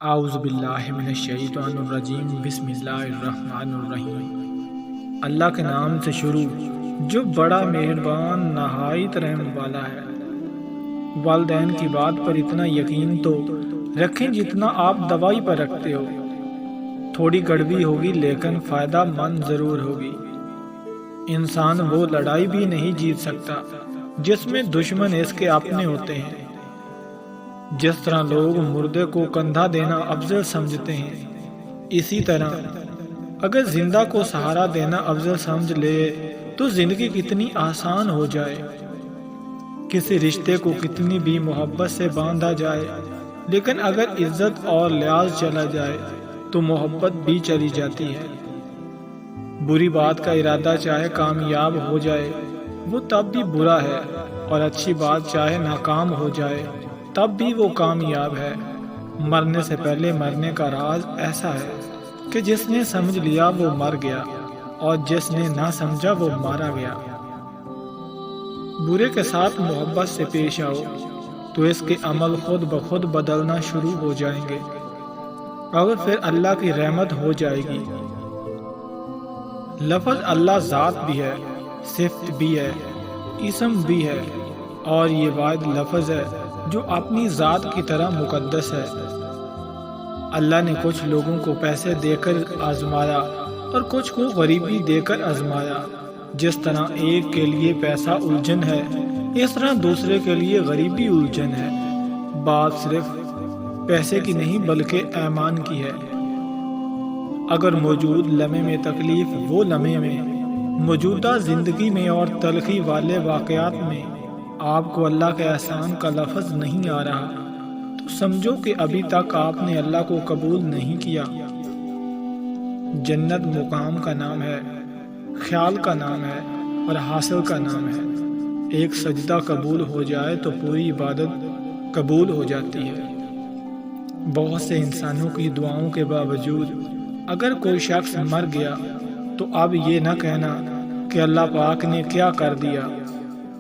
اعوذ باللہ من الشیطان الرجیم بسم اللہ الرحمن الرحیم۔ اللہ کے نام سے شروع جو بڑا مہربان نہایت رحم والا ہے۔ والدین کی بات پر اتنا یقین تو رکھیں جتنا آپ دوائی پر رکھتے ہو۔ تھوڑی کڑوی ہوگی لیکن فائدہ مند ضرور ہوگی۔ انسان وہ لڑائی بھی نہیں جیت سکتا جس میں دشمن اس کے اپنے ہوتے ہیں۔ جس طرح لوگ مردے کو کندھا دینا افضل سمجھتے ہیں، اسی طرح اگر زندہ کو سہارا دینا افضل سمجھ لے تو زندگی کتنی آسان ہو جائے۔ کسی رشتے کو کتنی بھی محبت سے باندھا جائے، لیکن اگر عزت اور لحاظ چلا جائے تو محبت بھی چلی جاتی ہے۔ بری بات کا ارادہ چاہے کامیاب ہو جائے وہ تب بھی برا ہے، اور اچھی بات چاہے ناکام ہو جائے تب بھی وہ کامیاب ہے۔ مرنے سے پہلے مرنے کا راز ایسا ہے کہ جس نے سمجھ لیا وہ مر گیا، اور جس نے نہ سمجھا وہ مارا گیا۔ برے کے ساتھ محبت سے پیش آؤ تو اس کے عمل خود بخود بدلنا شروع ہو جائیں گے، اور پھر اللہ کی رحمت ہو جائے گی۔ لفظ اللہ ذات بھی ہے، صفت بھی ہے، اسم بھی ہے، اور یہ واحد لفظ ہے جو اپنی ذات کی طرح مقدس ہے۔ اللہ نے کچھ لوگوں کو پیسے دے کر آزمایا اور کچھ کو غریبی دے کر آزمایا۔ جس طرح ایک کے لیے پیسہ الجھن ہے، اس طرح دوسرے کے لیے غریبی الجھن ہے۔ بات صرف پیسے کی نہیں بلکہ ایمان کی ہے۔ اگر موجود لمحے میں تکلیف، وہ لمحے میں موجودہ زندگی میں اور تلخی والے واقعات میں آپ کو اللہ کے احسان کا لفظ نہیں آ رہا تو سمجھو کہ ابھی تک آپ نے اللہ کو قبول نہیں کیا۔ جنت مقام کا نام ہے، خیال کا نام ہے، اور حاصل کا نام ہے۔ ایک سجدہ قبول ہو جائے تو پوری عبادت قبول ہو جاتی ہے۔ بہت سے انسانوں کی دعاؤں کے باوجود اگر کوئی شخص مر گیا تو اب یہ نہ کہنا کہ اللہ پاک نے کیا کر دیا۔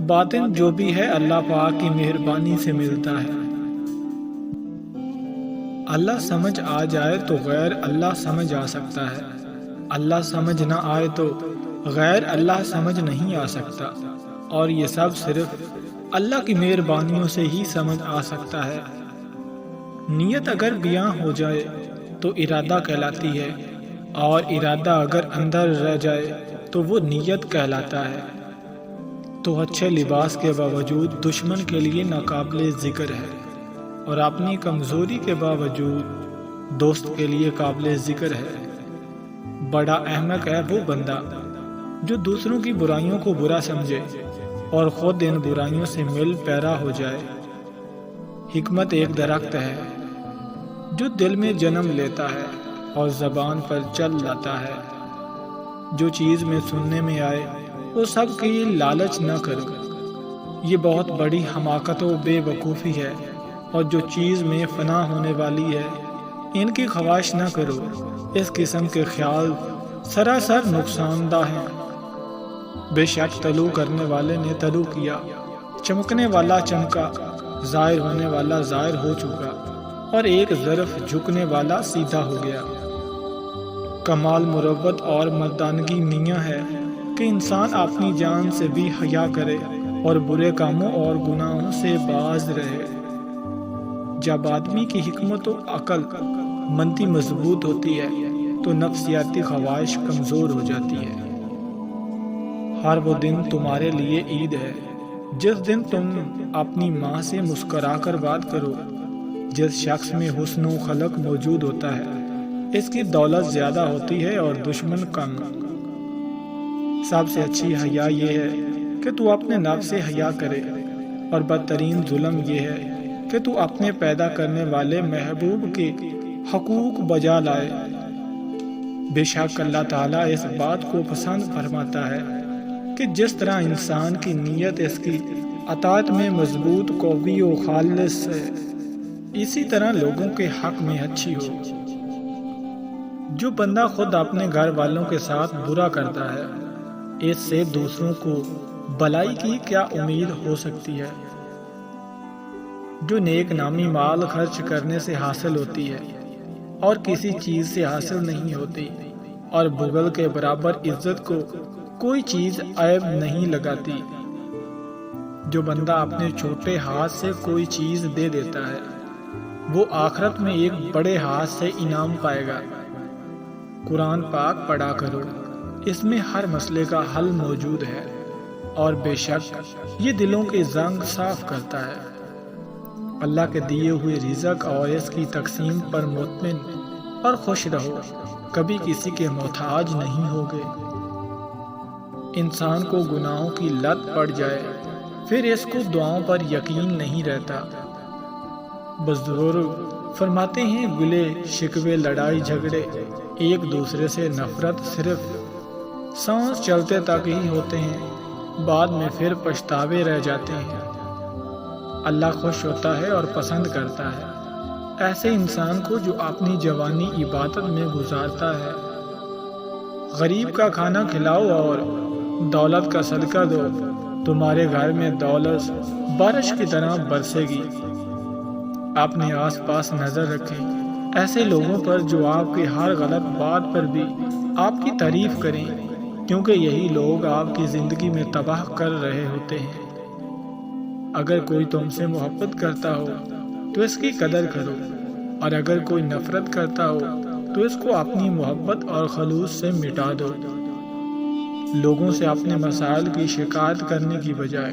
باطن جو بھی ہے اللہ پاک کی مہربانی سے ملتا ہے۔ اللہ سمجھ آ جائے تو غیر اللہ سمجھ آ سکتا ہے، اللہ سمجھ نہ آئے تو غیر اللہ سمجھ نہیں آ سکتا، اور یہ سب صرف اللہ کی مہربانیوں سے ہی سمجھ آ سکتا ہے۔ نیت اگر بیاں ہو جائے تو ارادہ کہلاتی ہے، اور ارادہ اگر اندر رہ جائے تو وہ نیت کہلاتا ہے۔ تو اچھے لباس کے باوجود دشمن کے لیے ناقابل ذکر ہے، اور اپنی کمزوری کے باوجود دوست کے لیے قابل ذکر ہے۔ بڑا احمق ہے وہ بندہ جو دوسروں کی برائیوں کو برا سمجھے اور خود ان برائیوں سے مل پیرا ہو جائے۔ حکمت ایک درخت ہے جو دل میں جنم لیتا ہے اور زبان پر چل جاتا ہے۔ جو چیز میں سننے میں آئے وہ سب کی لالچ نہ کرو، یہ بہت بڑی حماقت و بے وقوفی ہے۔ اور جو چیز میں فنا ہونے والی ہے ان کی خواہش نہ کرو، اس قسم کے خیال سراسر نقصان دہ ہیں۔ بے شک طلوع کرنے والے نے طلوع کیا، چمکنے والا چمکا، ظاہر ہونے والا ظاہر ہو چکا، اور ایک ظرف جھکنے والا سیدھا ہو گیا۔ کمال مروت اور مردانگی میاں ہے کہ انسان اپنی جان سے بھی حیا کرے اور برے کاموں اور گناہوں سے باز رہے۔ جب آدمی کی حکمت و عقل مندی مضبوط ہوتی ہے تو نفسیاتی خواہش کمزور ہو جاتی ہے۔ ہر وہ دن تمہارے لیے عید ہے جس دن تم اپنی ماں سے مسکرا کر بات کرو۔ جس شخص میں حسن و خلق موجود ہوتا ہے اس کی دولت زیادہ ہوتی ہے اور دشمن کم۔ سب سے اچھی حیا یہ ہے کہ تو اپنے نفس سے حیا کرے، اور بدترین ظلم یہ ہے کہ تو اپنے پیدا کرنے والے محبوب کے حقوق بجا لائے۔ بے شک اللہ تعالیٰ اس بات کو پسند فرماتا ہے کہ جس طرح انسان کی نیت اس کی اطاعت میں مضبوط، قوی و خالص ہے، اسی طرح لوگوں کے حق میں اچھی ہو۔ جو بندہ خود اپنے گھر والوں کے ساتھ برا کرتا ہے اس سے دوسروں کو بھلائی کی کیا امید ہو سکتی ہے۔ جو نیک نامی مال خرچ کرنے سے حاصل ہوتی ہے اور کسی چیز سے حاصل نہیں ہوتی، اور بغل کے برابر عزت کو کوئی چیز عیب نہیں لگاتی۔ جو بندہ اپنے چھوٹے ہاتھ سے کوئی چیز دے دیتا ہے وہ آخرت میں ایک بڑے ہاتھ سے انعام پائے گا۔ قرآن پاک پڑھا کرو، اس میں ہر مسئلے کا حل موجود ہے، اور بے شک یہ دلوں کے زنگ صاف کرتا ہے۔ اللہ کے دیے ہوئے رزق اور اس کی تقسیم پر مطمئن اور خوش رہو، کبھی کسی کے محتاج نہیں ہوگے۔ انسان کو گناہوں کی لت پڑ جائے پھر اس کو دعاؤں پر یقین نہیں رہتا۔ بزرگ فرماتے ہیں گلے شکوے لڑائی جھگڑے ایک دوسرے سے نفرت صرف سانس چلتے تک ہی ہوتے ہیں، بعد میں پھر پچھتاوے رہ جاتے ہیں۔ اللہ خوش ہوتا ہے اور پسند کرتا ہے ایسے انسان کو جو اپنی جوانی عبادت میں گزارتا ہے۔ غریب کا کھانا کھلاؤ اور دولت کا صدقہ دو، تمہارے گھر میں دولت بارش کی طرح برسے گی۔ اپنے آس پاس نظر رکھیں ایسے لوگوں پر جو آپ کی ہر غلط بات پر بھی آپ کی تعریف کریں، کیونکہ یہی لوگ آپ کی زندگی میں تباہ کر رہے ہوتے ہیں۔ اگر کوئی تم سے محبت کرتا ہو تو اس کی قدر کرو، اور اگر کوئی نفرت کرتا ہو تو اس کو اپنی محبت اور خلوص سے مٹا دو۔ لوگوں سے اپنے مسائل کی شکایت کرنے کی بجائے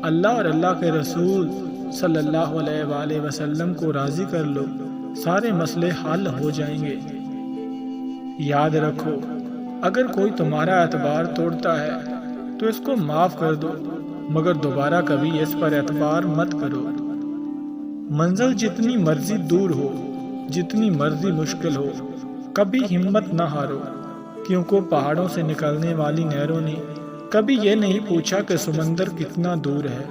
اللہ اور اللہ کے رسول صلی اللہ علیہ وآلہ وسلم کو راضی کر لو، سارے مسئلے حل ہو جائیں گے۔ یاد رکھو، اگر کوئی تمہارا اعتبار توڑتا ہے تو اس کو معاف کر دو، مگر دوبارہ کبھی اس پر اعتبار مت کرو۔ منزل جتنی مرضی دور ہو، جتنی مرضی مشکل ہو، کبھی ہمت نہ ہارو، کیونکہ پہاڑوں سے نکلنے والی نہروں نے کبھی یہ نہیں پوچھا کہ سمندر کتنا دور ہے۔